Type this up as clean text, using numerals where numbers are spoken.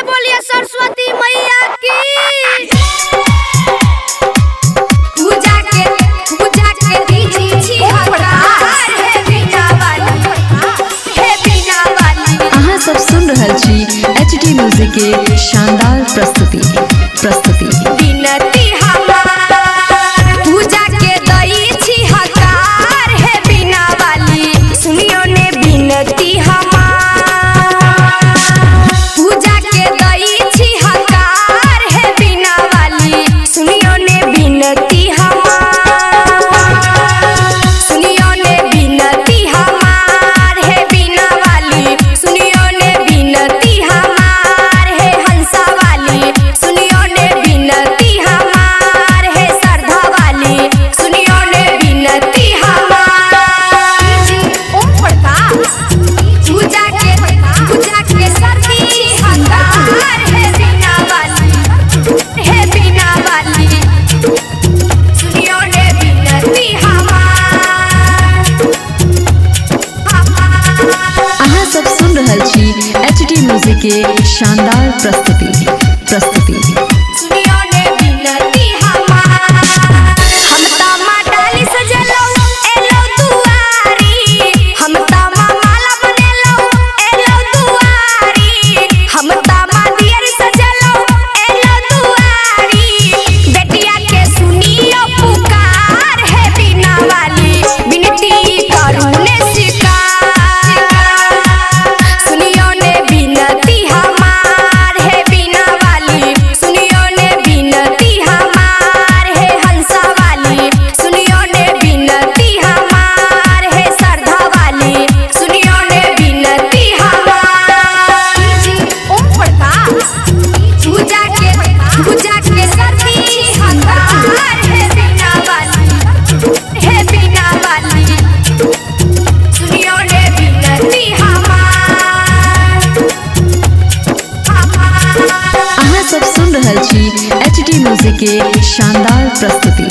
से बोलिए सरस्वती मैया की। पूजा के दीजी हकार हे बिना वाली, हे बिना वाली। अहाँ सब सुन रहल छी HD म्यूजिक के शानदार प्रस्तुति। बिनती हमार पूजा के दई छी हकार हे बिना वाली, सुनियो ने बिनती हमार। पूजा के दई छी हकार हे बिना वाली, सुनियो ने बिनती हमार। सुनियो ने बिनती हमार हे बिना वाली, सुनियो ने बिनती हमार हे हंसा वाली, सुनियो ने बिनती हमार हे श्रद्धा वाली, सुनियो ने बिनती हमार। ओम प्रकाश पूजा के सरदी हकार हे बिना वाली, हे बिना वाली, सुनियो ने बिनती हमार। अहाँ सब सुन रहल छी HD म्यूजिक के शानदार प्रस्तुति। सुनियो ने बिनती हमार। हम तामा डाली सजलो एलो दुआरी, हम तामा माला बनेलो एलो दुआरी, हम तामा दियर सजलो एलो दुआरी। बेटिया के सुनियो पुकार हे बिना वाली, बिनती करू ने शिकार। सुनियो ने बिनती हमार हे बिना वाली, सुनियो ने बिनती हमार हे हंसा वाली, सुनियो ने बिनती हमार हे श्रद्धा वाली, सुनियो ने बिनती हमार। ओम प्रकाश पूजा के सरदी हकार हे बिना वाली, हे बिना वाली, सुनियो ने बिनती हमार। अहाँ सब सुन रहल छी HD म्यूजिक के शानदार प्रस्तुति।